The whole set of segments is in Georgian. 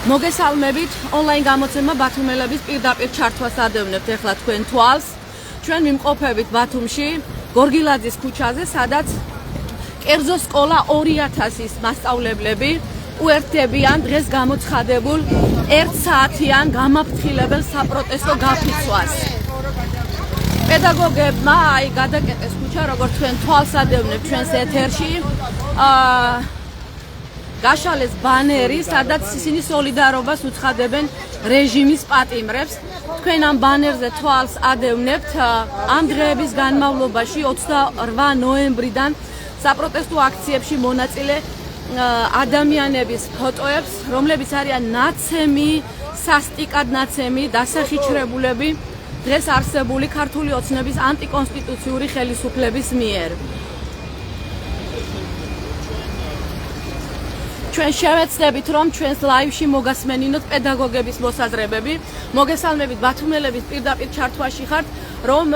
მოგესალმებით, ონლაინ გამოცემა ბათუმელების პირდაპირ ჩართვას ადევნებთ ახლა თქვენ თვალს. ჩვენ ვიმყოფებით ბათუმში, გორგილაძის ქუჩაზე, სადაც კერძო სკოლა 2000-ის მასწავლებლები უერთდებიან დღეს გამოცხადებულ 1 საათიან გამაფრთხილებელ საპროტესტო გაფიცვას. პედაგოგებმა გადაკეტეს ქუჩა, როგორც თქვენ თვალს ადევნებთ ჩვენს ეთერში. გაშალეს ბანერი, სადაც ისინი სოლიდარობას უცხადებენ რეჟიმის პატიმრებს. თქვენ ამ ბანერზე თვალს ადევნებთ ამ დღეების განმავლობაში 28 ნოემბრიდან საპროტესტო აქციებში მონაწილე ადამიანების ფოტოებს, რომლებიც არიან ნაცემი, სასტიკად ნაცემი დასახიჩრებულები დღეს არსებული ქართული ოცნების ანტიკონსტიტუციური ხელისუფლების მიერ. ჩვენ შევეცდებით, რომ ჩვენს ლაივში მოგასმენინოთ პედაგოგების მოსაზრებები. მოგესალმებით ბათუმელების პირდაპირ ჩართვაში ხართ, რომ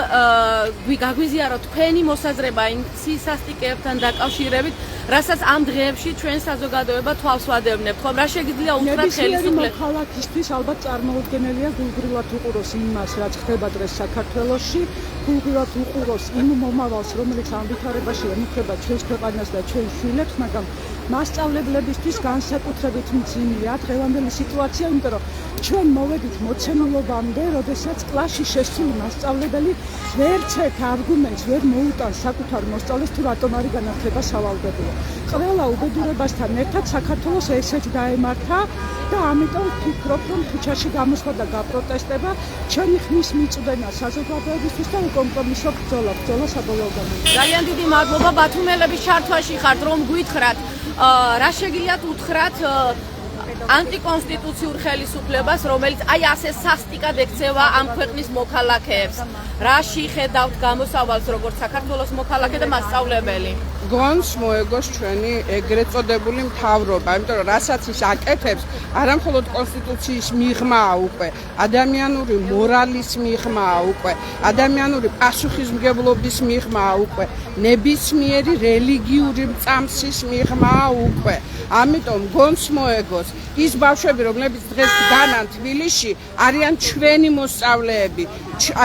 გაგვიზიაროთ თქვენი მოსაზრება იმ სისასტიკეებთან დაკავშირებით, რასაც ამ დღეებში ჩვენ საზოგადოება თვალს ვადევნებთ. ხომ რა შეგიძლია უთხრათ ხელისუფლებას? მოქალაქისთვის ალბათ წარმოუდგენელია გულგრილად უყუროს იმას, რაც ხდება დღეს საქართველოში, გულგრილად უყუროს იმ მომავალს, რომელიც ამ ვითარებაში ემუქრება ჩვენს ქვეყანას და ჩვენს შვილებს, მაგრამ მასწავლებლებისთვის განსაკუთრებით მძიმეა დღევანდელი სიტუაცია, იმიტომ რომ ჩვენ მოვედით მოცემულობამდე, როდესაც კლასში შესული მასწავლებელი ვერც ერთ არგუმენტს ვერ მოუტანს საკუთარ მოსწავლეს თუ რატომ არის განათლება სავალდებულო. ყველა უბედურებასთან ერთად საქართველოს ესეც დაემართა და ამიტომ ვფიქრობ, რომ ქუჩაში გამოსვლა და გაპროტესტება ჩვენი ხმის მიწვენა საზოგადოებისთვის და უკომპრომისო ბრძოლა საბოლოო გამოდგა. ძალიან დიდი მადლობა ბათუმელების ჩართვაში ხართ, რომ გვითხრათ რა შეგიძლიათ უთხრათ ანტიკონსტიტუციურ ხელისუფლებას, რომელიც აი ასე სასტიკად ექცევა ამ ქვეყნის მოქალაქეებს. რაში ხედავთ გამოსავალს როგორც საქართველოს მოქალაქე და მასწავლებელი? გონს მოეგოს ჩვენი ეგრეთ წოდებული მთავრობა, იმიტომ რომ რასაც ის აკეთებს, არა მხოლოდ კონსტიტუციის მიღმაა უკვე, ადამიანური მორალის მიღმაა უკვე, ადამიანური პასუხისმგებლობის მიღმაა უკვე, ნებისმიერი რელიგიური მწამსის მიღმაა უკვე. ამიტომ გონს მოეგოს ის ბავშვები, რომლებიც დღეს დგანან თბილისში, არიან ჩვენი მოსწავლეები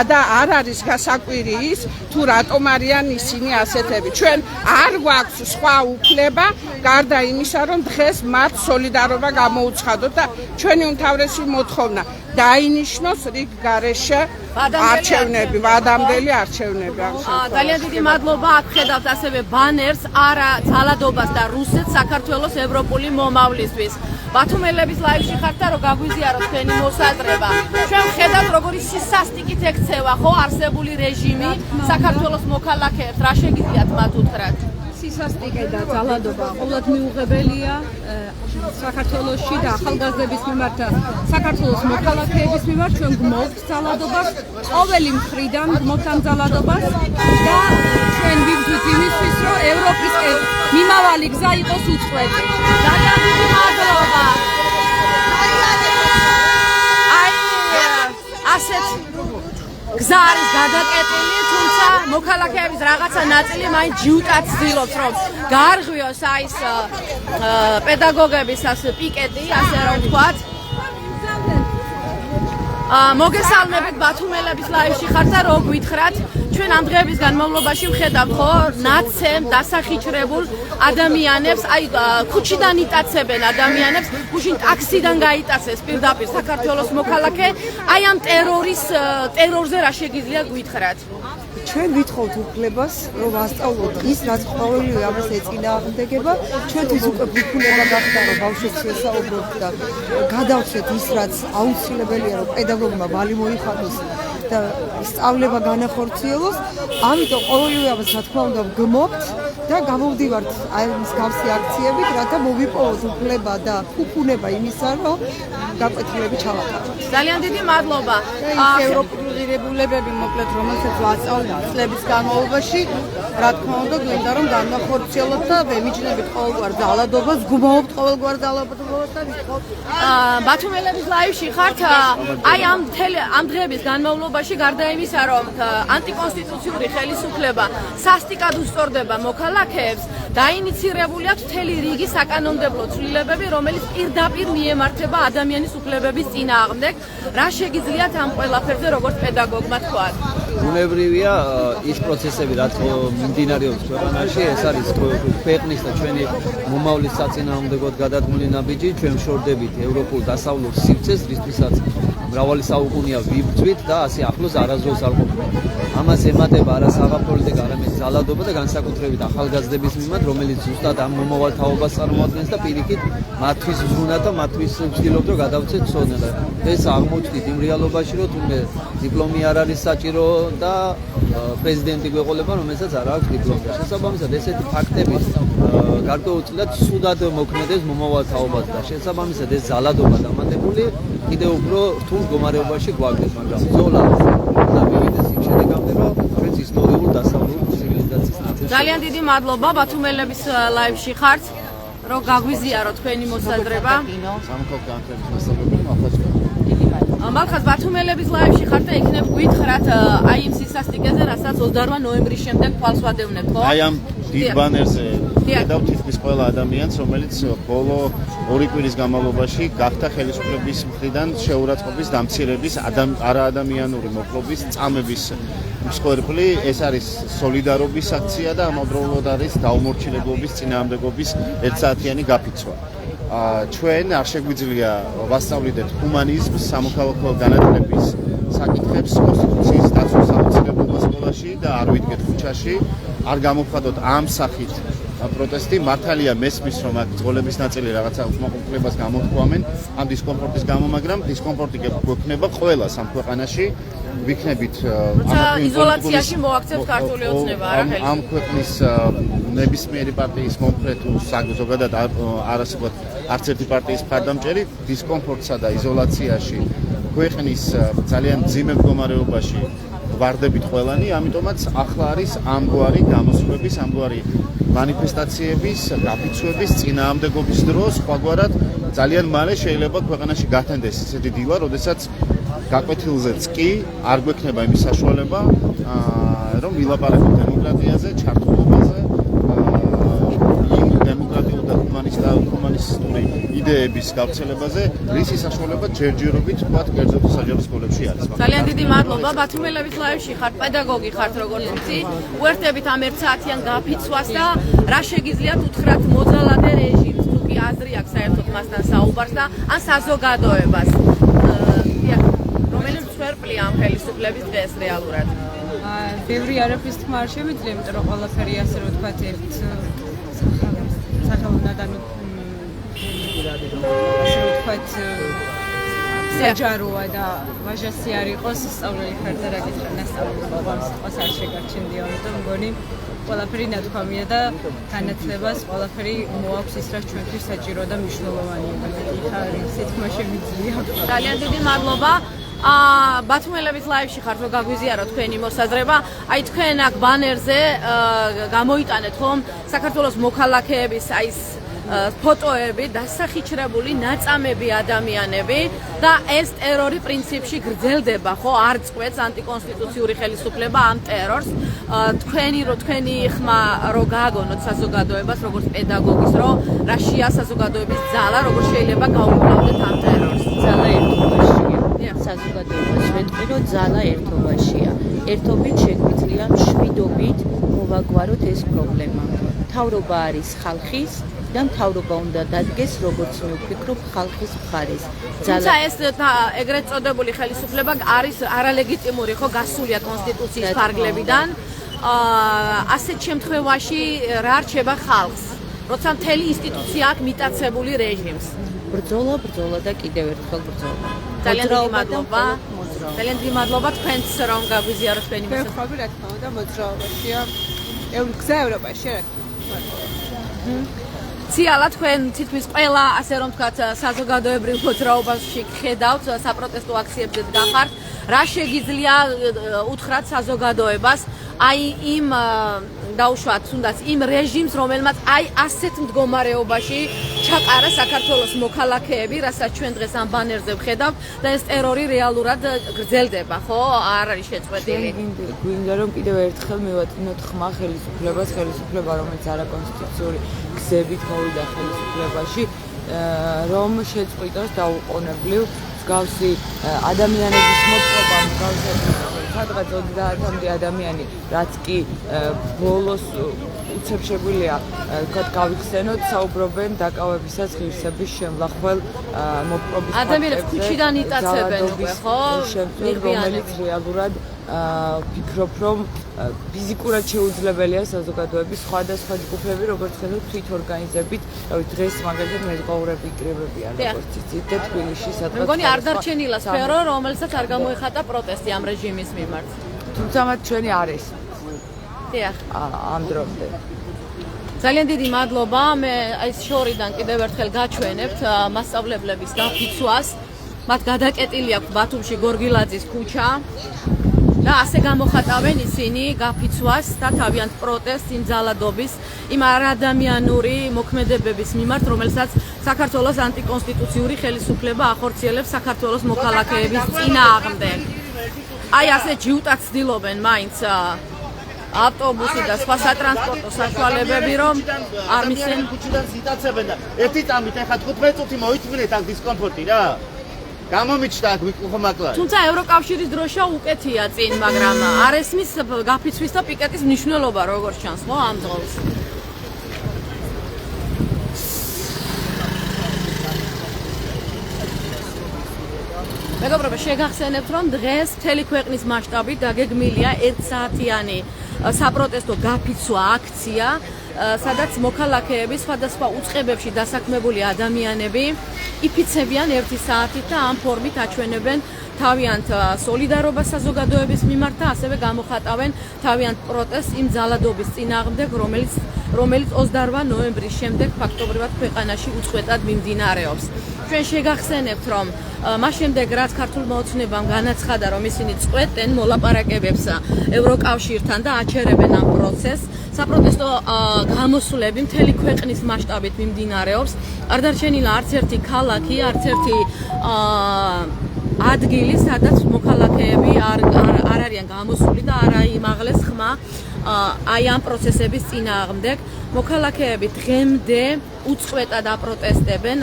და არ არის გასაკვირი ის, თუ რატომ არიან ისინი ასეთები. ჩვენ არ გვაქვს სხვა უფლება, გარდა იმისა, რომ დღეს მათ სოლიდარობა გამოუცხადოთ და ჩვენი უმთავრესი მოთხოვნა დაინიშნოს რიგ გარეშე არჩევნები, ვადამდელი არჩევნები. ძალიან დიდი მადლობა. აქ ხედავთ ასევე ბანერს არა ძალადობას და რუსეთს საქართველოს ევროპული მომავლისთვის. ბათუმელების ლაივში ხართ და რომ გაგვიზიაროთ თქვენი მოსაზრება. ჩვენ ხედავთ როგორი სისასტიკით ექცევა ხო არსებული რეჟიმი საქართველოს მოქალაქეებს. რა შეგიძლიათ მათ უთხრათ? სისასტიკე და ძალადობა ყოველად მიუღებელია საქართველოში და ახალგაზრდების მიმართ და საქართველოს მოქალაქეების მიმართ. ჩვენ გმობთ ძალადობას, ყოველი მხრიდან გმობთ ამ ძალადობას და ჩვენ ვიბრძვით იმისთვის, რომ ევროპის მიმავალი გზა იყოს უწყვეტი. ძალიან დიდი მადლობა. აი ასეთ გზა არის გადაკეტილი, თუმცა მოქალაქეების რაღაცა ნაწილი მაინც ჯიუტად ცდილობს, რომ გაარღვიოს აი ეს პედაგოგების ასე პიკეტი, ასე რომ ვთქვათ. მოგესალმებით ბათუმელების ლაივში ხართ და რომ გვითხრათ, ჩვენ ამ დღეების განმავლობაში ვხედავთ ხო ნაცემ დასახიჩრებულ ადამიანებს, აი ქუჩიდან იტაცებენ ადამიანებს, გუშინ ტაქსიდან გაიტაცეს პირდაპირ საქართველოს მოქალაქე, აი ამ ტერორზე რა შეგიძლია გვითხრათ? ჩვენ ვითხოვთ უფლებას, რომ ვასწავლოთ ის, რაც ყოველივე ამას ეწინააღმდეგება. ჩვენთვის უკვე უფლება გახდა, რომ ბავშვებს ვესაუბროთ და გადავცეთ ის, რაც აუცილებელია, რომ პედაგოგმა ვალი მოიხადოს და სწავლება განახორციელოს. ამიტომ ყოველივე ამას რა თქმა უნდა ვგმობთ და გამოვდივართ აი მსგავსი აქციებით, რათა მოვიპოვოთ უფლება და უფუნება იმისა, რომ გაკვეთილები ჩავატაროთ. ძალიან დიდი მადლობა. ევროპული ღირებულებები მოკლედ, რომელსაც ვასწავლეთ წლების განმავლობაში, რა თქმა უნდა, გვინდა რომ განახორციელოთ და ვემიჯნებით ყოველგვარ ძალადობას, გმობთ ყოველგვარ ძალადობას და ვიტყობთ. ბათუმელების ლაივში ხართ, აი ამ დღეების განმავლობაში მდგომარეობაში გარდა იმისა, რომ ანტიკონსტიტუციური ხელისუფლება სასტიკად უსწორდება მოქალაქეებს, დაინიცირებული აქვს მთელი რიგი საკანონმდებლო ცვლილებები, რომელიც პირდაპირ მიემართება ადამიანის უფლებების წინააღმდეგ. რა შეგიძლიათ ამ ყველაფერზე როგორც პედაგოგმა თქვა? უნებრივია ის პროცესები, რაც მიმდინარეობს ქვეყანაში, ეს არის ქვეყნის და ჩვენი მომავლის საწინააღმდეგოდ გადადგმული ნაბიჯი. ჩვენ ვშორდებით ევროპულ დასავლურ სივრცეს, რისთვისაც მრავალი საუკუნეა ვიბრძვით და ასე ახლოს არასდროს არ ყოფილა. ამას ემატება არა საღამოპოლიტიკა, არამედ ძალადობა და განსაკუთრებით ახალგაზრდების მიმართ, რომელიც ზუსტად ამ მომავალ თაობას წარმოადგენს და პირიქით მათთვის ზრუნავთ და მათთვის ვცდილობთ, რომ გადავცეთ ცოდნა. ეს აღმოჩნდით იმ რეალობაში, რომ თუნდე დიპლომი არ არის საჭირო და პრეზიდენტი გვეყოლება, რომელსაც არ აქვს დიპლომი. შესაბამისად, ესეთი ფაქტები გარკვეულწილად სუდად მოქმედებს მომავალ თაობას და შესაბამისად ეს ძალადობა დამატებული კიდევ უფრო რთულ მდგომარეობაში გვაგდეს, მაგრამ ბრძოლა და მივიდეს იმ შედეგამდე, რომ ჩვენს ისტორიულ დასავლურ ცივილიზაციის ნაწილს. ძალიან დიდი მადლობა ბათუმელების ლაივში ხართ, რომ გაგვიზიაროთ თქვენი მოსაზრება. მალხაზ ბათუმელების ლაივში ხართ და იქნებ გვითხრათ აი იმ სისასტიკეზე, რასაც 28 ნოემბრის შემდეგ თვალს ვადევნებთ, ხო? აი ამ დიდ ბანერზე ხედავ თითქმის ყველა ადამიანს, რომელიც ბოლო 2 კვირის განმავლობაში გახდა ხელისუფლების მხრიდან შეურაცხყოფის, დამცირების, არაადამიანური მოკლობის, წამების მსხვერპლი. ეს არის სოლიდარობის აქცია და ამავდროულად არის დაუმორჩილებლობის, წინააღმდეგობის ერთსაათიანი გაფიცვა. ჩვენ არ შეგვიძლია ვასწავლიდეთ ჰუმანიზმს, სამოქალაქო განათლების საკითხებს, კონსტიტუციის დაცვის აუცილებლობას სკოლაში და არ ვიდგეთ ქუჩაში, არ გამოვხადოთ ამ სახით პროტესტი. მართალია მესმის, რომ აქ ძღოლების ნაწილი რაღაცა უკმაყოფილებას გამოთქვამენ ამ დისკომფორტის გამო, მაგრამ დისკომფორტი გვექნება ყველას ამ ქვეყანაში. ვიქნებით იზოლაციაში მოაქცევთ ქართული ოცნება, არა ხელისუფლება. ამ ქვეყნის ნებისმიერი პარტიის მომხრე თუ ზოგადად არასოდეს არც ერთი პარტიის მხარდამჭერი დისკომფორტსა და იზოლაციაში ქვეყნის ძალიან მძიმე მდგომარეობაში ვარდებით ყველანი, ამიტომაც ახლა არის ამგვარი გამოსვლების, ამგვარი მანიფესტაციების, გაფიცვების, წინააღმდეგობის დრო. სხვაგვარად ძალიან მალე შეიძლება ქვეყანაში გათენდეს ისეთი დილა, როდესაც გაკვეთილზეც კი არ გვექნება იმის საშუალება, რომ ვილაპარაკოთ დემოკრატიაზე, ჩართულობაზე, იმ დემოკრატიულ და ჰუმანისტური იდეების გავრცელებაზე, რისი საშუალება ჯერჯერობით თქვა კერძო საჯარო სკოლებში არის. ძალიან დიდი მადლობა ბათუმელების ლაივში ხართ, პედაგოგი ხართ როგორც ვთქვი. უერთდებით ამ ერთსაათიან გაფიცვას და რა შეგიძლიათ უთხრათ მოძალადე რეჟიმს, თუ კი აზრი აქვს საერთოდ მასთან საუბარს და ან საზოგადოებას. რომელიც მსხვერპლია ამ ხელისუფლების დღეს რეალურად. ბევრი არაფრის თქმა არ შემიძლია, იმიტომ რომ ყველაფერი ასე რომ ვთქვათ ერთ სახელოვნად ასე რომ ვთქვათ საჯაროა და ვაჟასი არ იყოს სწავლელი ხარ და რა გითხრა ნასწავლელი ყავს არ შეგარჩენდია, ამიტომ მგონი ყველაფერი ნათქვამია და განათლებას ყველაფერი მოაქვს ის რაც ჩვენთვის საჭირო და მნიშვნელოვანია და მეთქი არის თქმა შემიძლია. ძალიან დიდი მადლობა. ბათუმელების ლაივში ხართ, რომ გაგვიზიაროთ თქვენი მოსაზრება. აი თქვენ აქ ბანერზე გამოიტანეთ ხომ საქართველოს მოქალაქეების აი ეს ფოტოები, დასახიჩრებული ნაწამები ადამიანები და ეს ტერორი პრინციპში გრძელდება, ხო? არ წყვეტს ანტიკონსტიტუციური ხელისუფლება ამ ტერორს. თქვენი ხმა რო გააგონოთ საზოგადოებას, როგორც პედაგოგის, რომ რაშია საზოგადოების ძალა, როგორ შეიძლება გაუმკლავდეთ ამ ტერორს. ძალა ერთობაშია. საზოგადოებას ვეტყვი, რომ ძალა ერთობაშია. ერთობით შეგვიძლია მშვიდობით მოვაგვაროთ ეს პრობლემა. მთავრობა არის ხალხის და მთავრობა უნდა დადგეს, როგორც მე ვფიქრობ, ხალხის მხარეს. თუმცა ეს ეგრეთ წოდებული ხელისუფლება არის არალეგიტიმური, ხო, გასულია კონსტიტუციის ფარგლებიდან. ასეთ შემთხვევაში რა რჩება ხალხს, როცა მთელი ინსტიტუცია აქვს მიტაცებული რეჟიმს? ბრძოლა და კიდევ ერთხელ ბრძოლა. ძალიან დიდი მადლობა. ძალიან დიდი მადლობა თქვენც რომ გაგვიზიაროთ თქვენი მოსაზრება. ვეხვები რა თქმა უნდა მოძრაობაშია. გზა ევროპაში რა თქმა უნდა. ციალა თქვენ თითქმის ყველა ასე რომ ვთქვათ საზოგადოებრივ მოძრაობაში ხედავთ საპროტესტო აქციებზეც გახართ. რა შეგიძლია უთხრათ საზოგადოებას აი იმ დაუშვათ თუნდაც იმ რეჟიმს, რომელმაც აი ასეთ მდგომარეობაში გაჩაყარა საქართველოს მოქალაქეები, რასაც ჩვენ დღეს ამ ბანერზე ვხედავთ და ეს ტერორი რეალურად გრძელდება, ხო? არ არის შეწყვეტილი. გვინდა რომ კიდევ ერთხელ მივატინოთ ხმა ხელისუფლებას, ხელისუფლება რომელიც არაკონსტიტუციური გზებით მოვიდა ხელისუფლებაში, რომ შეწყვიტოს დაუყოვნებლივ მსგავსი ადამიანების მოწყობა, მსგავსი სადღაც 30-მდე ადამიანი, რაც კი ბოლოს უცებ შეგვიძლია ვთქვათ გავიხსენოთ, საუბრობენ დაკავებისას ღირსების შემლახველ მოპყრობის ადამიანებს ქუჩიდან იტაცებენ უკვე, ხო? რომელიც რეალურად ვფიქრობ, რომ ფიზიკურად შეუძლებელია საზოგადოების სხვადასხვა ჯგუფები, როგორც ხედავთ, თვითორგანიზებით, დღეს მაგალითად მეზღვაურები იკრებებიან, როგორც იცით, და თბილისში სადღაც. მეგონი არ დარჩენილა სფერო, რომელსაც არ გამოიხატა პროტესტი ამ რეჟიმის მიმართ. თუმცა მათ ჩვენი არის. დიახ. ამ დრომდე. ძალიან დიდი მადლობა. მე აი შორიდან კიდევ ერთხელ გაჩვენებთ მასწავლებლების გაფიცვას. მათ გადაკეტილი აქვს ბათუმში გორგილაძის ქუჩა. და ასე გამოხატავენ ისინი გაფიცვას და თავიანთ პროტესტს იმ ძალადობის, იმ არადამიანური მოქმედებების მიმართ, რომელსაც საქართველოს ანტიკონსტიტუციური ხელისუფლება ახორციელებს საქართველოს მოქალაქეების წინააღმდეგ. აი ასე ჯიუტად ცდილობენ მაინც ავტობუსი და სხვა სატრანსპორტო საშუალებები, რომ არ მისცენ ქუჩიდან იტაცებენ და ერთი წამით ახლა 15 წუთი მოიწმინეთ აქ დისკომფორტი რა. გამომიჩნდა აქ ვიკუხმაკლარი. თუმცა ევროკავშირის დროშა უკეთია წინ, მაგრამ არ ესმის გაფიცვის და პიკეტის მნიშვნელობა როგორ ჩანს, ხო, ამ დღეს. მეგობრებო, შეგახსენებთ, რომ დღეს მთელი ქვეყნის მასშტაბით დაგეგმილია 1 საათიანი საპროტესტო გაფიცვა აქცია, სადაც მოქალაქეები სხვადასხვა უწყებებში დასაქმებული ადამიანები იფიცებიან 1 საათით და ამ ფორმით აჩვენებენ თავიანთ სოლიდარობას საზოგადოების მიმართ და ასევე გამოხატავენ თავიანთ პროტესტს იმ ძალადობის წინააღმდეგ, რომელიც 28 ნოემბრის შემდეგ ფაქტობრივად ქვეყანაში უწყვეტად მიმდინარეობს. ჩვენ შეგახსენებთ, რომ მას შემდეგ რაც ქართულმა ოცნებამ განაცხადა, რომ ისინი წყვეტენ მოლაპარაკებებს ევროკავშირთან და აჩერებენ ამ პროცესს, საპროტესტო გამოსვლები მთელი ქვეყნის მასშტაბით მიმდინარეობს. არ დარჩენილა არც ერთი ქალაქი, არც ერთი ადგილი, სადაც მოქალაქეები არ არიან გამოსული და არ აიმაღლეს ხმა აი ამ პროცესების წინააღმდეგ. მოქალაქეები დღემდე უწყვეტად აპროტესტებენ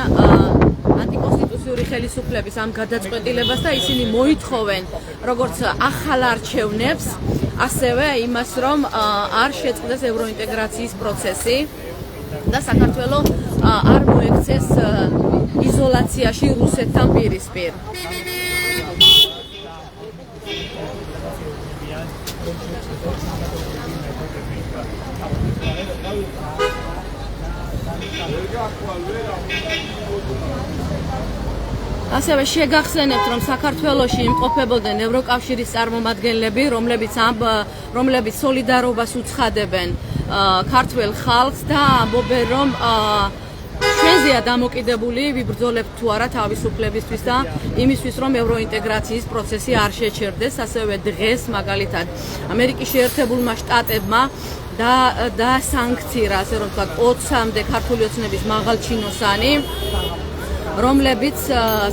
ანტიკონსტიტუციური ხელისუფლების ამ გადაწყვეტილებას და ისინი მოითხოვენ როგორც ახალ არჩევნებს, ასევე იმას, რომ არ შეწყდეს ევროინტეგრაციის პროცესი და საქართველო არ მოექცეს იზოლაციაში რუსეთთან პირისპირ. ასევე შეგახსენებთ, რომ საქართველოში იმყოფებოდნენ ევროკავშირის წარმომადგენლები, რომლებიც სოლიდარობას უცხადებენ ქართველ ხალხს და ამბობენ, რომ ჩვენზეა დამოკიდებული ვიბრძოლებთ თუ არა თავისუფლებისთვის და იმისთვის, რომ ევროინტეგრაციის პროცესი არ შეჩერდეს. ასევე დღეს მაგალითად ამერიკის შეერთებულმა შტატებმა და სანქცირა, ასე რომ ვთქვათ, 20-მდე ქართული ოცნების მაღალჩინოსანი, რომლებიც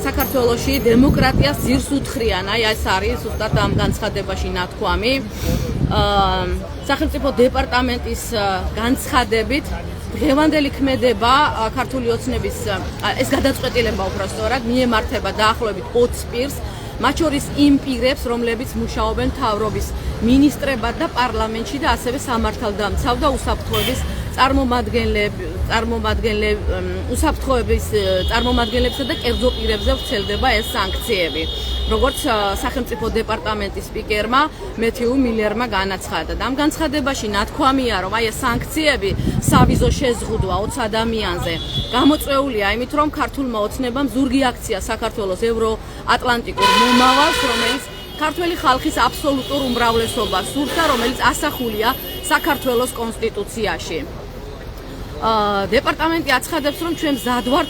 საქართველოში დემოკრატიას ძირს უთხრიან. აი ეს არის ზუსტად ამ განცხადებაში ნათქვამი. სახელმწიფო დეპარტამენტის განცხადებით დღევანდელი ქმედება ქართული ოცნების ეს გადაწყვეტილება უბრალოდ მიემართება დაახლოებით 20 პირს, მათ შორის იმ პირებს, რომლებიც მუშაობენ მთავრობის მინისტრებად და პარლამენტში და ასევე სამართალდამცავ და უსაფრთხოების წარმომადგენლებსა და კერძო პირებზე ვრცელდება ეს სანქციები. როგორც სახელმწიფო დეპარტამენტის სპიკერმა მეთიუ მილერმა განაცხადა. ამ განცხადებაში ნათქვამია, რომ აი ეს სანქციები სავიზო შეზღუდვა 20 ადამიანზე გამოწვეულია იმით, რომ ქართულმა ოცნებამ ზურგი აქცია საქართველოს ევროატლანტიკურ მომავალს, რომელიც ქართველი ხალხის აბსოლუტურ უმრავლესობას სურს და რომელიც ასახულია საქართველოს კონსტიტუციაში. დეპარტამენტი აცხადებს, რომ ჩვენ მზად ვართ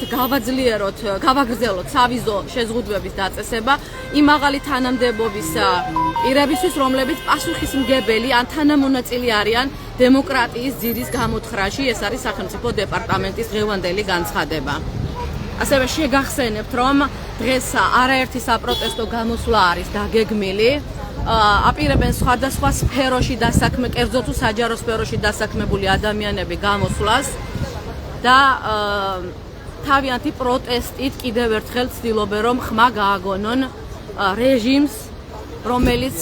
გავაგრძელოთ სავიზო შეზღუდვების დაწესება იმ მაღალი თანამდებობის პირებისთვის, რომლებიც პასუხისმგებელი ან თანამონაწილე არიან დემოკრატიის ძირის გამოთხრაში. ეს არის სახელმწიფო დეპარტამენტის დღევანდელი განცხადება. ასევე შეგახსენებთ, რომ დღეს არაერთი საპროტესტო გამოსვლა არის დაგეგმილი. აპირებენ სხვადასხვა სფეროში დასაქმე, კერძო თუ საჯარო სფეროში დასაქმებული ადამიანები გამოსვლას და თავიანთი პროტესტით კიდევ ერთხელ ცდილობენ, რომ ხმა გააგონონ რეჟიმს, რომელიც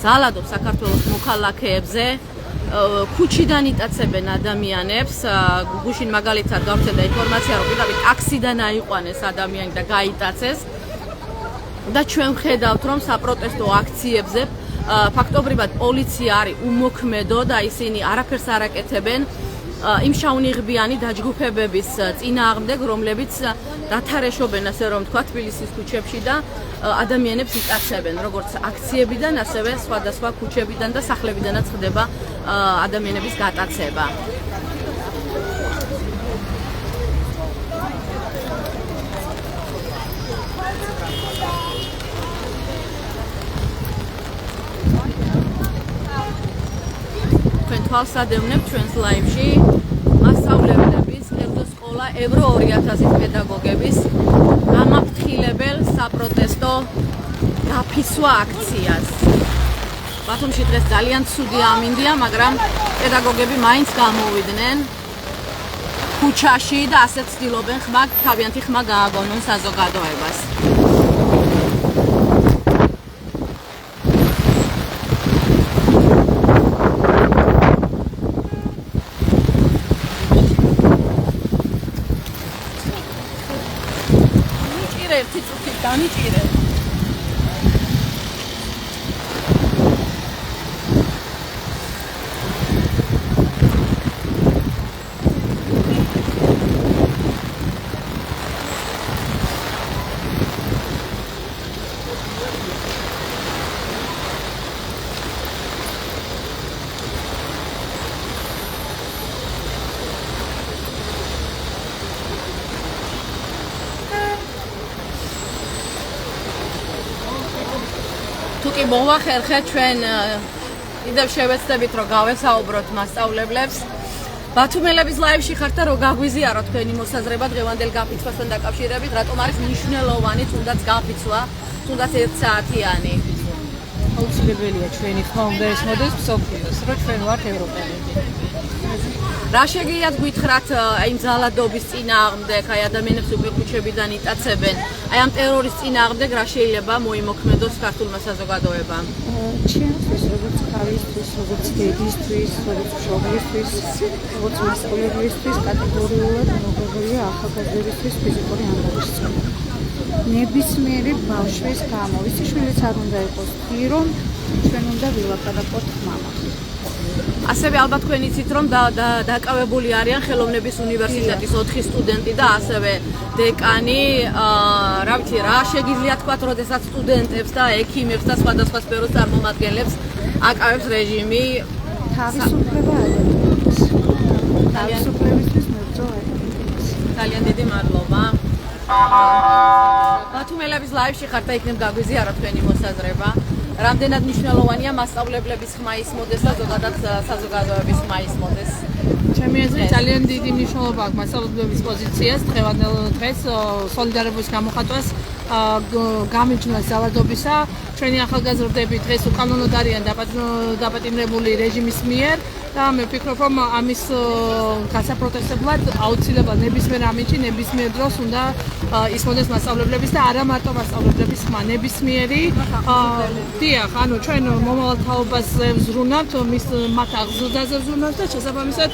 ძალადობს საქართველოს მოქალაქეებზე, ქუჩიდან იტაცებენ ადამიანებს. გუშინ მაგალითად გავრცელდა ინფორმაცია, რომ პირდაპირ ტაქსიდან აიყვანეს ადამიანი და გაიტაცეს. და ჩვენ ვხედავთ, რომ საპროტესტო აქციებზე ფაქტობრივად პოლიცია არის უმოქმედო და ისინი არაფერს არ აკეთებენ იმ შავნიღბიანი დაჯგუფებების წინააღმდეგ, რომლებიც დათარეშობენ, ასე რომ თქვა, თბილისის ქუჩებში და ადამიანებს იტაცებენ, როგორც აქციებიდან, ასევე სხვადასხვა ქუჩებიდან და სახლებიდანაც ხდება ადამიანების გატაცება. თვალსადევნებ ჩვენს ლაივში მასწავლებლების, კერძო სკოლა ევრო 2000-ის პედაგოგების გამაფრთხილებელ საპროტესტო გაფიცვა აქციას. ბათუმში დღეს ძალიან ცუდი ამინდია, მაგრამ პედაგოგები მაინც გამოვიდნენ ქუჩაში და ასეც ცდილობენ თავიანთი ხმა გააგონონ საზოგადოებას. Danitire. თუკი მოვახერხეთ ჩვენ კიდევ შევეცდებით რომ გავესაუბროთ მასწავლებლებს. ბათუმელების ლაივში ხართ და რომ გაგვიზიაროთ თქვენი მოსაზრება დღევანდელ გაფიცვასთან დაკავშირებით, რატომ არის მნიშვნელოვანი თუნდაც გაფიცვა, თუნდაც 1 საათიანი. აუცილებელია ჩვენი ხმა უნდა ესმოდეს მსოფლიოს, რომ ჩვენ ვართ ევროპელები. რა შეგიძლიათ გითხრათ იმ ძალადობის წინააღმდეგ, აი ადამიანებს უკვე ქუჩებიდან იტაცებენ, აი ამ ტერორის წინააღმდეგ რა შეიძლება მოიმოქმედოს ქართულმა საზოგადოებამ? ჩემთვის, როგორც ქალისთვის, როგორც დედისთვის, როგორც მშობლისთვის, როგორც მასწავლებლისთვის, კატეგორიულად მოგებია ახალგაზრდებისთვის ფიზიკური ანგარიშწონება. ნებისმიერი ბავშვის გამო, ვიცი შვილიც არ უნდა იყოს თირო, ჩვენ უნდა ვილაპარაკოთ ხმამა. ასევე ალბათ თქვენ იცით, რომ დაკავებული არიან ხელოვნების უნივერსიტეტის 4 სტუდენტი და ასევე დეკანი. რა ვიცი, რა შეგიძლიათ თქვათ, როდესაც სტუდენტებს და ექიმებს და სხვადასხვა სფეროს წარმომადგენლებს აკავებს რეჟიმი? თავისუფლება ადამიანის. თავისუფლებისთვის მებრძოლ ადამიანის. ძალიან დიდი მადლობა. ბათუმელების ლაივში ხართ და იქნებ გაგვიზიაროთ თქვენი მოსაზრება. რამდენად მნიშვნელოვანია მასწავლებლების ხმა ისმოდეს და ზოგადად საზოგადოების ხმა ისმოდეს? ჩემი აზრით ძალიან დიდი მნიშვნელობა აქვს მასწავლებლების პოზიციას დღევანდელ დღეს სოლიდარობის გამოხატვას გამიჯნოს ძალადობისა. ჩვენი ახალგაზრდები დღეს უკანონოდ არიან დაპატიმრებული რეჟიმის მიერ და მე ვფიქრობ, რომ ამის გასაპროტესტებლად აუცილებლად ნებისმიერ ამინჩი, ნებისმიერ დროს უნდა ისმოდეს მასწავლებლების და არა მარტო მასწავლებლების ხმა, ნებისმიერი. დიახ, ანუ ჩვენ მომავალ თაობაზე ვზრუნავთ, მათ აღზრდაზე ვზრუნავთ და შესაბამისად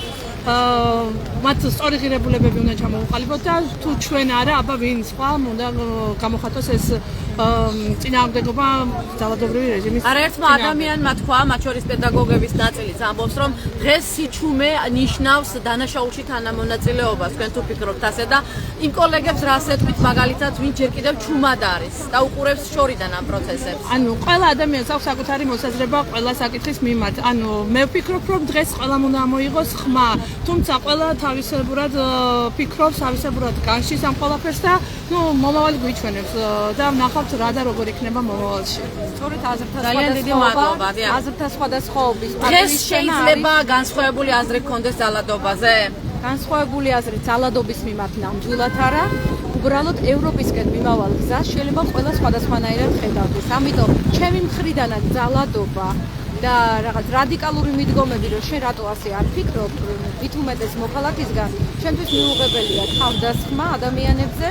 მათ სწორი ღირებულებები უნდა ჩამოვუყალიბოთ და თუ ჩვენ არა, აბა ვინ სხვა უნდა გამოხატოს ეს წინააღმდეგობა ძალადობრივი რეჟიმის. არაერთმა ადამიანმა თქვა, მათ შორის პედაგოგების ნაწილიც ამბობს, რომ დღეს სიჩუმე ნიშნავს დანაშაულში თანამონაწილეობას. თქვენ თუ ფიქრობთ ასე და იმ კოლეგებს რას ეთქვით მაგალითად, ვინ ჯერ კიდევ ჩუმად არის და უყურებს შორიდან ამ პროცესებს? ანუ ყველა ადამიანს აქვს საკუთარი მოსაზრება ყველა საკითხის მიმართ. ანუ მე ვფიქრობ, რომ დღეს ყველამ უნდა მოიღოს ხმა თუმცა ყველა თავისებურად ფიქრობს, თავისებურად განშის ამ ყველაფერს და მომავალი გვიჩვენებს და ვნახავთ რა და როგორ იქნება მომავალში. სწორედ ძალიან დიდი მადლობა. აზრთა სხვადასხვაობის დღეს შეიძლება განსხვავებული აზრი გქონდეს ძალადობაზე? განსხვავებული აზრი ძალადობის მიმართ ნამდვილად არა. უბრალოდ ევროპისკენ მიმავალ გზას შეიძლება ყველა სხვადასხვანაირად ხედავდეს. ამიტომ ჩემი მხრიდანაც ძალადობა და რაღაც რადიკალური მიდგომები, რომ შენ რატო ასე არ ფიქრობ, მით უმეტეს მოქალაქისგან, ჩემთვის მიუღებელია თავდასხმა ადამიანებზე.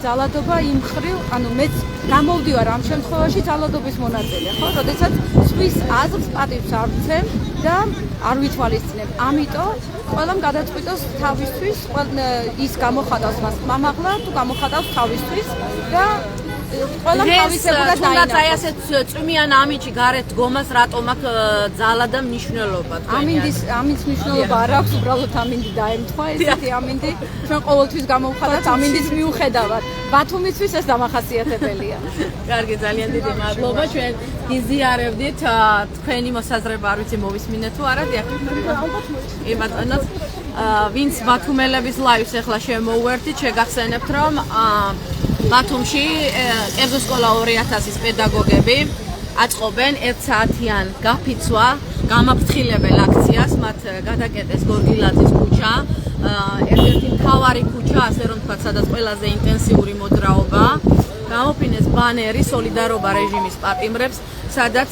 ძალადობა იმ ხრივ, ანუ მეც გამოვდივარ ამ შემთხვევაში ძალადობის მონაწილე, ხო? როდესაც სხვის აზრს პატივს არ ვცემ და არ ვითვალისწინებ. ამიტომ ყველამ გადაწყვიტოს თავისთვის, ის გამოხატავს მას მამაღლა, თუ გამოხატავს თავისთვის და ყველამ თავისებურად თუნდაც აი ასეთ წვიმიან ამინდში გარეთ დგომას რატომ აქვს ძალა და მნიშვნელობა? ამინდის მნიშვნელობა არ აქვს, უბრალოდ ამინდი დაემთხვა, ესეთი ამინდი ჩვენ ყოველთვის გამოვხატავთ ამინდის მიუხედავად. ბათუმისთვის ეს დამახასიათებელია. კარგი, ძალიან დიდი მადლობა. ჩვენ გიზიარებდით თქვენი მოსაზრება, არ ვიცი მოვისმინეთ თუ არა, დიახ. ბატონო, ვინც ბათუმელების ლაივს ახლა შემოუერთით, შეგახსენებთ, რომ ბათუმში კერძო სკოლა 2000-ის პედაგოგები აწყობენ 1 საათიან გაფიცვა გამაფრთხილებელ აქციას, მათ გადაკეტეს გორგილაძის ქუჩა, ერთ-ერთი მთავარი ქუჩა, ასე რომ ვთქვათ, სადაც ყველაზე ინტენსიური მოძრაობა, გამოფინეს ბანერი სოლიდარობა რეჟიმის პატიმრებს, სადაც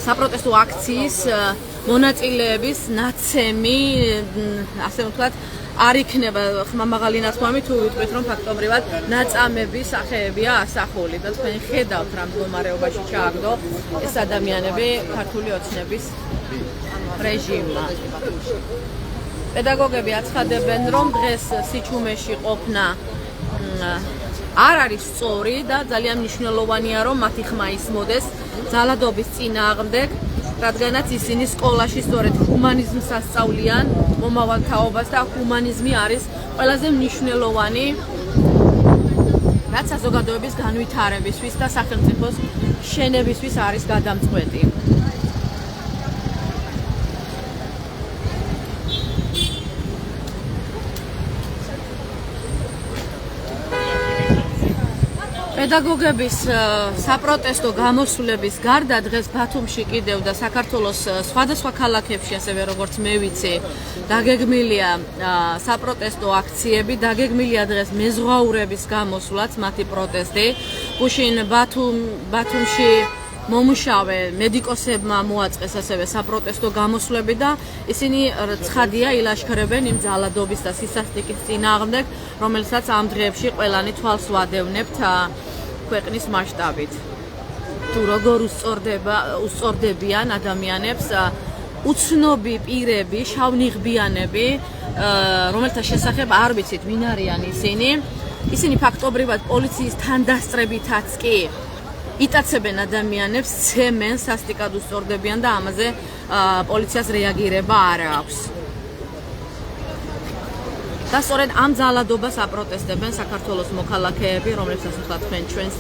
საპროტესტო აქციის მონაწილეების ნაცემი, ასე ვთქვათ, არ იქნება ხმამაღალი ნათქვამი თუ ვიტყვით რომ ფაქტობრივად ნაწამების სახეებია ასახული და თქვენ ხედავთ რა მდგომარეობაში ჩააგდო ეს ადამიანები ქართული ოცნების რეჟიმმა. პედაგოგები აცხადებენ რომ დღეს სიჩუმეში ყოფნა არ არის სწორი და ძალიან მნიშვნელოვანია რომ მათი ხმა ისმოდეს ძალადობის წინააღმდეგ, რადგანაც ისინი სკოლაში სწორედ ჰუმანიზმს ასწავლიან მომავალ თაობას და ჰუმანიზმი არის ყველაზე მნიშვნელოვანი რაც საზოგადოების განვითარებისთვის და სახელმწიფოს შენებისთვის არის გადამწყვეტი. პედაგოგების საპროტესტო გამოსვლების გარდა დღეს ბათუმში კიდევ და საქართველოს სხვადასხვა ქალაქებში, ასევე როგორც მე ვიცი, დაგეგმილია საპროტესტო აქციები, დაგეგმილია დღეს მეზღვაურების გამოსვლაც, მათი პროტესტი. გუშინ ბათუმში მომუშავე მედიკოსებმა მოაწყეს ასევე საპროტესტო გამოსვლები და ისინი ცხადია ილაშქრებენ იმ ძალადობის და სისასტიკის წინააღმდეგ, რომელსაც ამ დღეებში ყველანი თვალს ვადევნებთ ქვეყნის მასშტაბით. თუ როგორ უსწორდებიან ადამიანებს უცნობი პირები, შავნიღბიანები, რომელთა შესახებ არ ვიცით ვინ არიან ისინი ფაქტობრივად პოლიციის თანდასწრებითაც კი იტაცებენ ადამიანებს, ცემენ, სასტიკად უსწორდებიან და ამაზე პოლიციას რეაგირება არ აქვს. და სწორედ ამ ძალადობას აპროტესტებენ საქართველოს მოქალაქეები, რომლებსაც ახლა თქვენ ჩვენს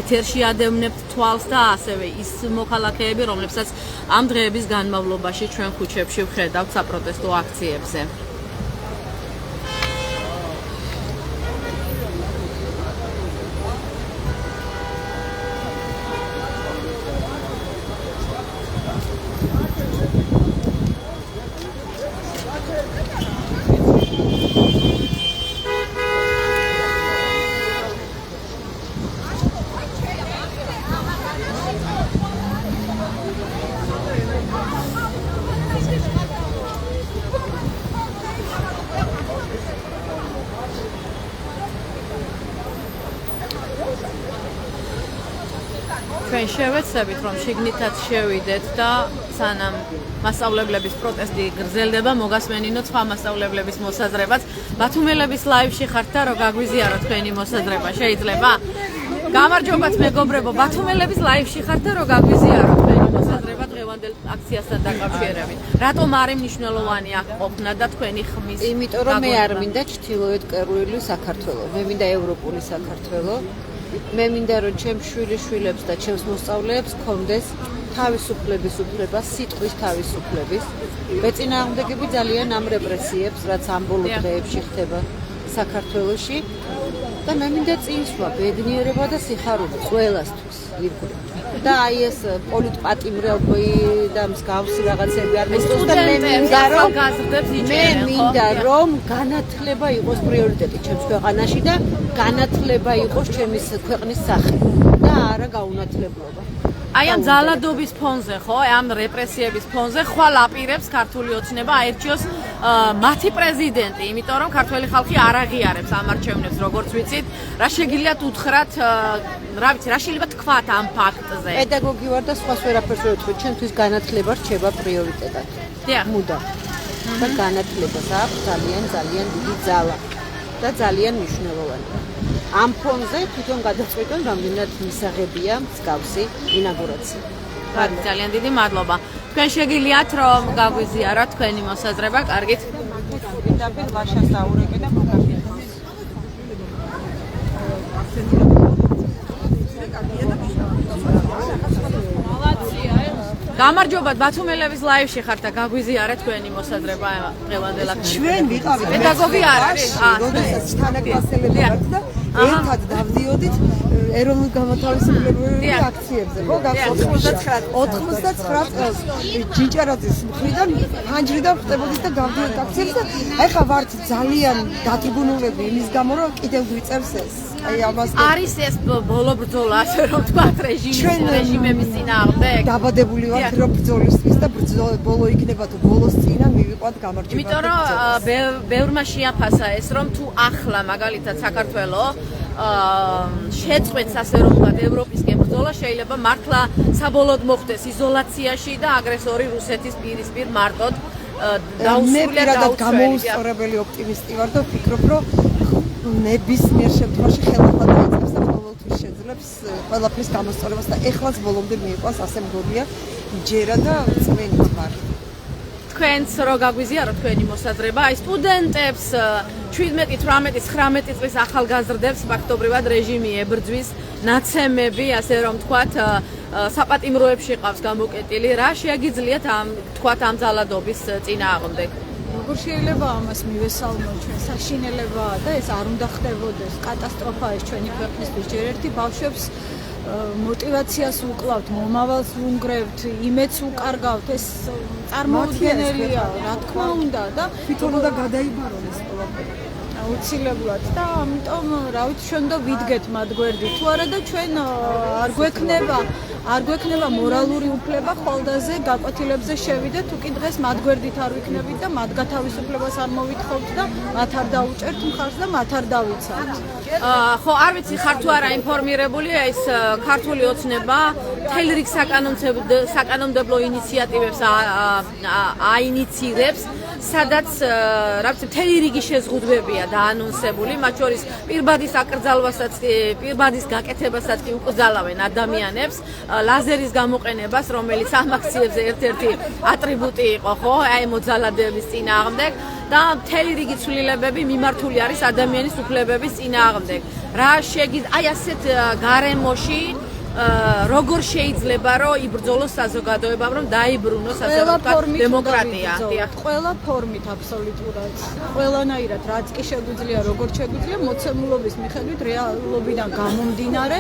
ეთერში ადევნებთ თვალს და ასევე ის მოქალაქეები, რომლებსაც ამ დღეების განმავლობაში ჩვენ ქუჩებში ვხედავთ საპროტესტო აქციებზე. ჩვენ შევეცდებით რომ შიგნითაც შევიდეთ და სანამ მასწავლებლების პროტესტი გრძელდება, მოგასმენინოთ სხვა მასწავლებლების მოსაზრებაც. ბათუმელების ლაივში ხართ და რო გაგვიზიაროთ თქვენი მოსაზრება, შეიძლება? გამარჯობათ მეგობრებო, ბათუმელების ლაივში ხართ და რო გაგვიზიაროთ თქვენი მოსაზრება დღევანდელ აქციასთან დაკავშირებით. რატომ არის მნიშვნელოვანი აქ ყოფნა და თქვენი ხმის? იმიტომ რომ მე არ მინდა ჩრდილოეთ კერული საქართველო, მე მინდა ევროპული საქართველო. მე მინდა რომ ჩემს შვილიშვილებს და ჩემს მოსწავლეებს ქონდეს თავისუფლების უფლება, სიტყვის თავისუფლების. მეწინააღმდეგები ძალიან ამ რეპრესიებს, რაც ამ ბოლო დღეებში ხდება საქართველოში და მე მინდა წინსვლა, ბედნიერება და სიხარული ყველასთვის. და აი ეს პოლიტპატიმრები და მსგავსი რაღაცები არ მოსწონს და მე მინდა რომ განათლება იყოს პრიორიტეტი ჩემს ქვეყანაში და განათლება იყოს ჩემის ქვეყნის სახე და არა გაუნათლებლობა. აი ამ ძალადობის ფონზე ხო, ამ რეპრესიების ფონზე ხვალ აპირებს ქართული ოცნება აერჩიოს მათი პრეზიდენტი, იმიტომ რომ ქართველი ხალხი არ აღიარებს ამ არჩევნებს, როგორც ვიცით, რა შეგიძლიათ უთხრათ, რა ვიცი, რა შეიძლება თქვათ ამ ფაქტზე. პედაგოგი ვარ და სხვას ვერაფერს ვერ ვთქვი, ჩემთვის განათლება რჩება პრიორიტეტად. მუდამ. და განათლებას აქვს ძალიან დიდი ძალა და ძალიან მნიშვნელოვანი. ამ ფონზე თვითონ გადაწყვეტენ რამდენად მისაღებია მსგავსი ინაგურაცია. ძალიან დიდი მადლობა. თქვენ შეგიძლიათ რომ გაგვიზიაროთ თქვენი მოსაზრება, კარგით. პირდაპირ ვაშას დაურეკე და მოგაფიქროს. გამარჯობა, ბათუმელების ლაივში ხართ და გაგვიზიარეთ თქვენი მოსაზრება დღევანდელად. ჩვენ ვიყავით პედაგოგი არ არის? როდესაც თანაკლასელები ვართ და ერთად დავდიოდით ეროვნულ განმათავისუფლებელი აქციებზე. ხო, 99 წელს ჯიჭარაძის მხრიდან ფანჯრიდან ხდებოდით და გავდიოდით აქციებზე და ეხლა ვართ ძალიან დათრგუნულები იმის გამო, რომ კიდევ გვიწევს ეს. აი ამას არის ეს ბოლო ბრძოლა, ასე რომ თქვათ, რეჟიმების წინააღმდეგ. დაბადებული ვართ რომ ბრძოლისთვის და ბოლო იქნება თუ ბოლოს წინა მივიყვათ გამარჯვება. იმიტომ რომ ბევრმა შეაფასა ეს, რომ თუ ახლა მაგალითად საქართველოს შეწყვეტს ასე რომ ვთქვათ ევროპისკენ ბრძოლა, შეიძლება მართლა საბოლოოდ მოხდეს იზოლაციაში და აგრესორი რუსეთის პირისპირ მარტოდ დაუსრულებად გამოუსწორებელი ოპტიმისტი ვარ და ვფიქრობ, რომ ნებისმიერ შემთხვევაში ხელახლა დაიწყებს და ყოველთვის შეძლებს ყველაფრის გამოსწორებას და ეხლაც ბოლომდე მიიყვანს, ასე მგონია, ჯერა და წვენით მარ. თქვენც რო გაგვიზიაროთ თქვენი მოსაზრება, აი სტუდენტებს 17, 18, 19 წლის ახალგაზრდებს ფაქტობრივად რეჟიმი ებრძვის, ნაცემები, ასე რომ თქვათ, საპატიმროებში ყავს გამოკეტილი, რა შეაგიძლიათ ამ თქვათ ამ ძალადობის წინააღმდეგ? როგორ შეიძლება ამას მივესალმოთ ჩვენ საშინელებაა და ეს არ უნდა ხდებოდეს კატასტროფაა ეს ჩვენი ქვეყნისთვის ჯერ ერთი ბავშვებს мотивациას უკლავთ, მომავალს უნგრევთ, იმედს უკარგავთ, ეს წარმოუდგენელია, რა თქმა უნდა და თვითონ უნდა გადაიბარონ ეს ყველაფერი. აუცილებლად და ამიტომ რა ვიცი ჩვენ და ვიდგეთ მათ გვერდით თუ არა და ჩვენ არ გვექნება მორალური უფლება ხვალდაზე გაკვეთილებზე შევიდეთ, თუ კი დღეს მათ გვერდით არ ვიქნებით და მათ გათავისუფლებას არ მოვითხოვთ და მათ არ დაუჭერთ მხარს და მათ არ დავიცავთ. ხო, არ ვიცი ხარ თუ არა ინფორმირებული ეს ქართული ოცნება მთელ რიგ საკანონმდებლო ინიციატივებს აინიცირებს, სადაც რა ვიცი მთელი რიგი შეზღუდვებია დაანონსებული, მათ შორის პირბადის გაკეთებასაც კი უკრძალავენ ადამიანებს, ლაზერის გამოყენებას, რომელიც ამ აქციებზე ერთ-ერთი ატრიბუტი იყო, ხო, აი მოძალადეების წინააღმდეგ და მთელი რიგი ცვლილებები მიმართული არის ადამიანის უფლებების წინააღმდეგ. რა შეგიძლია აი ასეთ გარემოში როგორ შეიძლება რომ იბრძოლოს საზოგადოებამ რომ დაიბრუნოს ასე რომ ვთქვათ დემოკრატია? ყველა ფორმით აბსოლუტურად. ყველანაირად რაც კი შეგვიძლია, როგორ შეგვიძლია მოცემულობის მიხედვით რეალობიდან გამომდინარე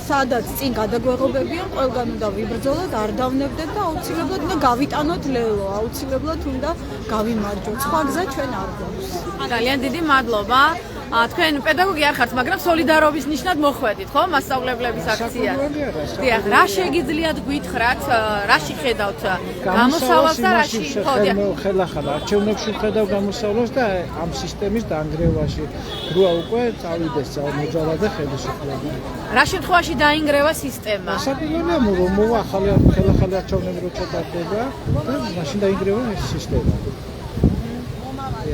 სადაც წინ გადაგვეღობებიან, ყველგან უნდა ვიბრძოლოთ, არ დავნებდეთ და აუცილებლად უნდა გავიტანოთ ლელო, აუცილებლად უნდა გავიმარჯვოთ. სხვა გზა ჩვენ არ გვაქვს. ძალიან დიდი მადლობა. თქვენ პედაგოგი არ ხართ, მაგრამ სოლიდარობის ნიშნად მოხვედით, ხო, მასწავლებლების აქციას? დიახ, რა შეგიძლიათ გვითხრათ, რაში ხედავთ გამოსავალს და რაში ხო, დიახ. ხელახლა არჩევნებში ხედავ გამოსავალს და ამ სისტემის დანგრევაში. როა უკვე წავიდეს მოძალადე ხელისუფლება. რა შემთხვევაში დაინგრევა სისტემა? საკითხია რომ მოვა ხელახლა არჩევნები რო ჩატარდება და მაშინ დაინგრევა ეს სისტემა.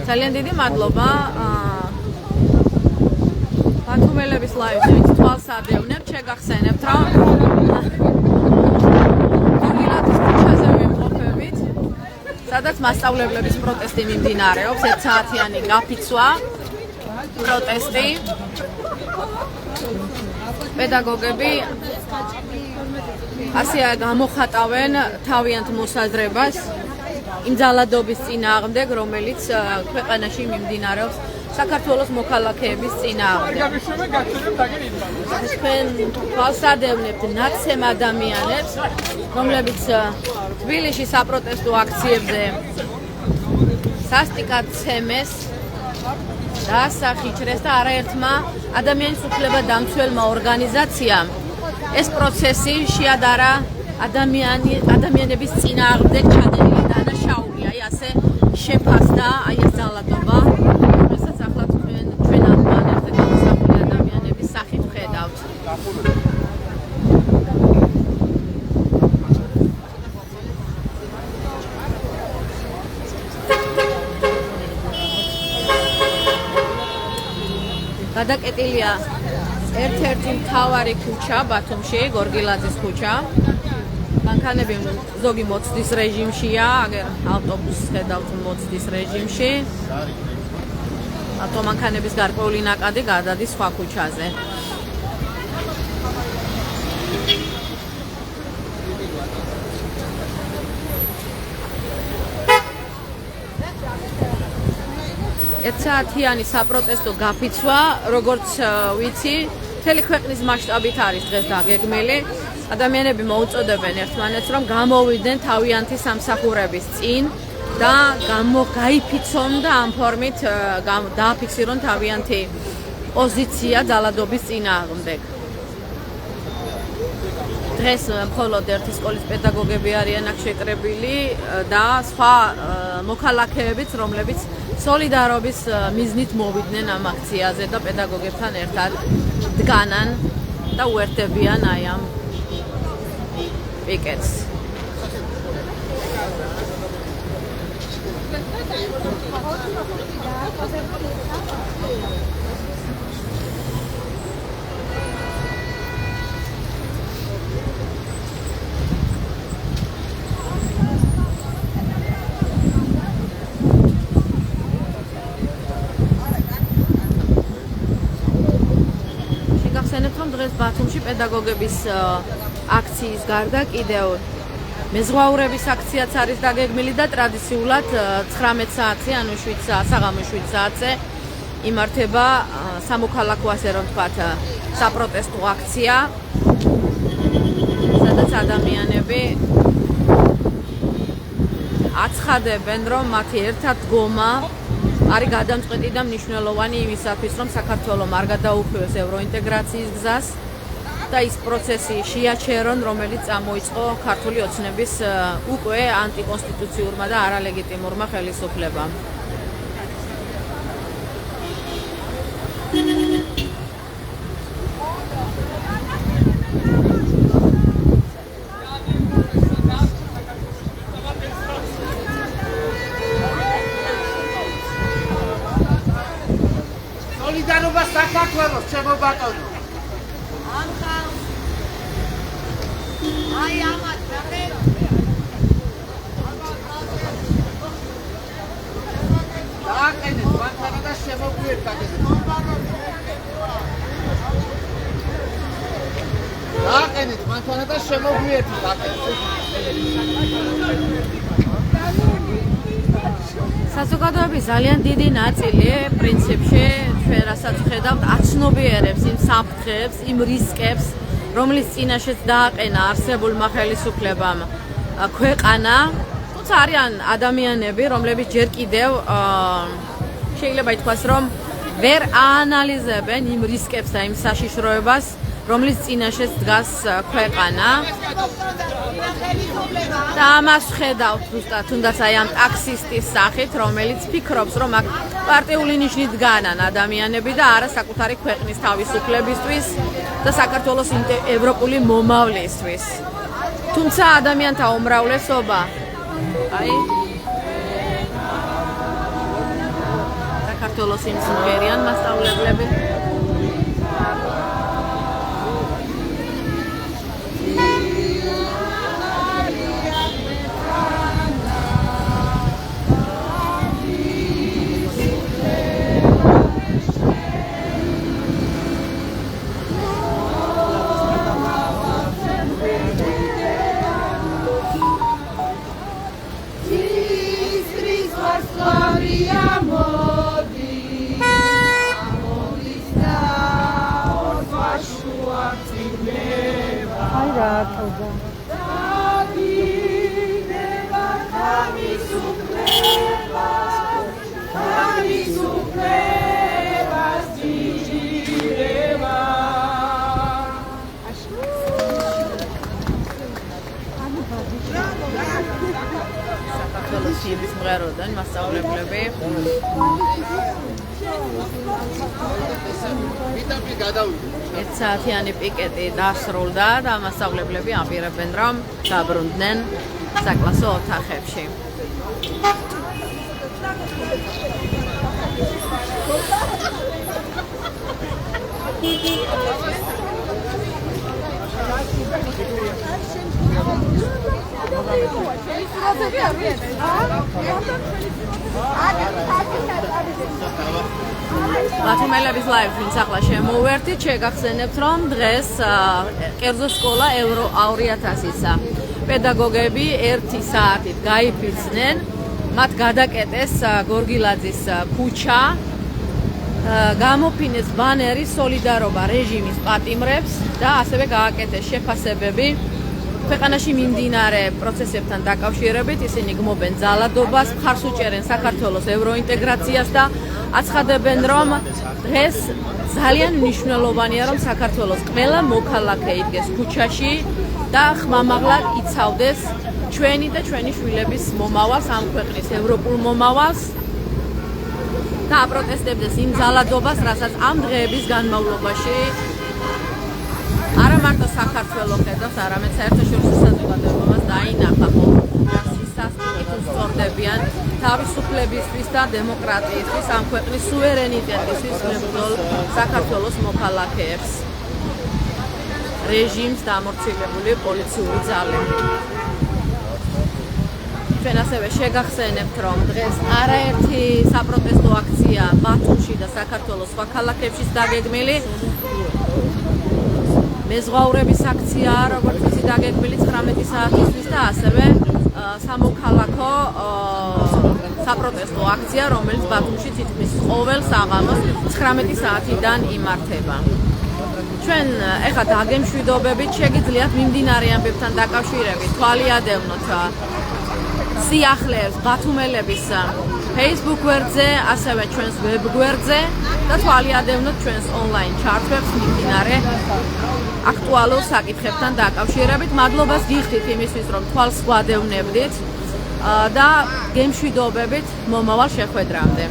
ძალიან დიდი მადლობა. ბათუმელების ლაივში ვინც თვალს ადევნებთ, შეგახსენებთ, რომ გოგილაძის ქუჩაზე ვიმყოფებით, სადაც მასწავლებლების პროტესტი მიმდინარეობს, 1 საათიანი გაფიცვა პროტესტი. პედაგოგები ასე გამოხატავენ თავიანთ მოსაზრებას იმ ძალადობის წინააღმდეგ, რომელიც ქვეყანაში მიმდინარეობს საქართველოს მოქალაქეების წინააღმდეგ. თქვენ თვალსადევნებთ ნაცემ ადამიანებს, რომლებიც თბილისში საპროტესტო აქციებზე სასტიკად ცემეს, დასახიჩრეს და არაერთმა ადამიანის უფლება დამცველმა ორგანიზაციამ ეს პროცესი შეადარა ადამიანების წინააღმდეგ ჩადენილი დანაშაული, აი ასე შეფასდა აი ეს ძალადობა, რომელსაც ახლა ჩვენ ამბანებზე გამოსახული ადამიანების სახით ვხედავთ. გადაკეტილია ერთ-ერთი მთავარი ქუჩა ბათუმში, გორგილაძის ქუჩა. მანქანები ზოგი მოცდის რეჟიმშია, აგერ ავტობუსს ხედავთ მოცდის რეჟიმში. ავტომანქანების გარკვეული ნაკადი გადადის სხვა ქუჩაზე. ერთსაათიანი საპროტესტო გაფიცვა, როგორც ვიცი, მთელი ქვეყნის მასშტაბით არის დღეს დაგეგმილი. ადამიანები მოუწოდებენ ერთმანეთს, რომ გამოვიდნენ თავიანთი სამსახურების წინ და გაიფიცონ და ამ ფორმით დააფიქსირონ თავიანთი პოზიცია ძალადობის წინააღმდეგ. დღეს მხოლოდ ერთი სკოლის პედაგოგები არიან აქ შეკრებილი და სხვა მოქალაქეებიც, რომლებიც სოლიდარობის მიზნით მოვიდნენ ამ აქციაზე და პედაგოგებთან ერთად დგანან და უერთდებიან აი ამ პიკეტს. დღეს ბათუმში პედაგოგების აქციის გარდა კიდევ მეზღვაურების აქციაც არის დაგეგმილი და ტრადიციულად 19 საათზე, ანუ 7 საათზე, საღამოს 7 საათზე იმართება სამოქალაქო, ასე რომ ვთქვათ, საპროტესტო აქცია, სადაც ადამიანები აცხადებენ, რომ მათი ერთად დგომა არის გადამწყვეტი და მნიშვნელოვანი იმისათვის, რომ საქართველო არ გადაუხვიოს ევროინტეგრაციის გზას და ის პროცესი შეაჩერონ, რომელიც წამოიწყო ქართული ოცნების უკვე ანტიკონსტიტუციურმა და არალეგიტიმურმა ხელისუფლებამ. სოლიდარობა საქართველოს, ჩემო ბატონო. აი ამათ რამე დააყენეთ მანქანა და შემოგვიერთდეთ. დააყენეთ მანქანა და შემოგვიერთდეთ. საზოგადოების ძალიან დიდი ნაწილი პრინციპში ჩვენ რასაც ვხედავთ, აცნობიერებს იმ საფრთხეებს, იმ რისკებს, რომლის წინაშეც დააყენა არსებულმა ხელისუფლებამ ქვეყანა, თუმცა არიან ადამიანები, რომლებიც ჯერ კიდევ შეიძლება ითქვას, რომ ვერ აანალიზებენ იმ რისკებს და იმ საშიშროებას, რომლის წინაშეც დგას ქვეყანა. და ამას ხედავთ ზუსტად, თუნდაც აი ამ ტაქსისტის სახით, რომელიც ფიქრობს, რომ აქ პარტიული ნიშნით დგანან ადამიანები და არა საკუთარი ქვეყნის თავისუფლებისთვის და საქართველოს ევროპული მომავლისთვის. თუმცა ადამიანთა უმრავლესობა აი საქართველოს იმსმენიან მასწავლებლები. რატობა? საქართველოს მღეროდან მასწავლებლები ერთ საათიანი პიკეტი დასრულდა და მასწავლებლები აპირებენ რომ დაბრუნდნენ საკლასო ოთახებში. ბათუმელების ლაივს ვინც ახლა შემოვერთით, შეგახსენებთ რომ დღეს კერძო სკოლა ევრო 2000-ისა პედაგოგები 1 საათით გაიფიცნენ, მათ გადაკეტეს გორგილაძის ქუჩა, გამოფინეს ბანერი სოლიდარობა რეჟიმის პატიმრებს და ასევე გააკეთეს შეფასებები ქვეყანაში მიმდინარე პროცესებთან დაკავშირებით. ისინი გმობენ ძალადობას, მხარს უჭერენ საქართველოს ევროინტეგრაციას და აცხადებენ, რომ დღეს ძალიან მნიშვნელოვანია, რომ საქართველოს ყველა მოქალაქე იდგეს ქუჩაში და ხმამაღლად იცავდეს ჩვენი და ჩვენი შვილების მომავალს, ამ ქვეყნის ევროპულ მომავალს და აპროტესტებდეს იმ ძალადობას, რასაც ამ დღეების განმავლობაში არა მარტო საქართველოს ხედავს, არამედ საერთაშორისო საზოგადოებას დაინახა სასწრაფოდ სწორდებიან თავისუფლებისთვის და დემოკრატიისთვის, ამ ქვეყნის სუვერენიტეტისთვის მებრძოლ საქართველოს მოქალაქეებს, რეჟიმს დამორჩილებული პოლიციური ძალები. ჩვენ ასევე შეგახსენებთ, რომ დღეს არაერთი საპროტესტო აქცია ბათუმში და საქართველოს სხვა ქალაქებშიც დაგეგმილი. მეზღვაურების აქცია, როგორც ვიცი, დაგეგმილი 19 საათისთვის და ასევე სამოქალაქო საპროტესტო აქცია, რომელიც ბათუმში თითქმის ყოველ საღამოს 19 საათიდან იმართება. ჩვენ ეხლა დაგემშვიდობებით შეგიძლიათ მიმდინარე ამბებთან დაკავშირებით თვალიადევნოთ სიახლეებს ბათუმელების Facebook გვერდზე, ასევე ჩვენს ვებ გვერდზე და თვალიადევნოთ ჩვენს ონლაინ ჩარტებს მიმდინარე აქტუალურ საკითხებთან დაკავშირებით. მადლობას გიხდით იმისთვის, რომ თვალს გვადევნებდით და გემშვიდობებით მომავალ შეხვედრამდე.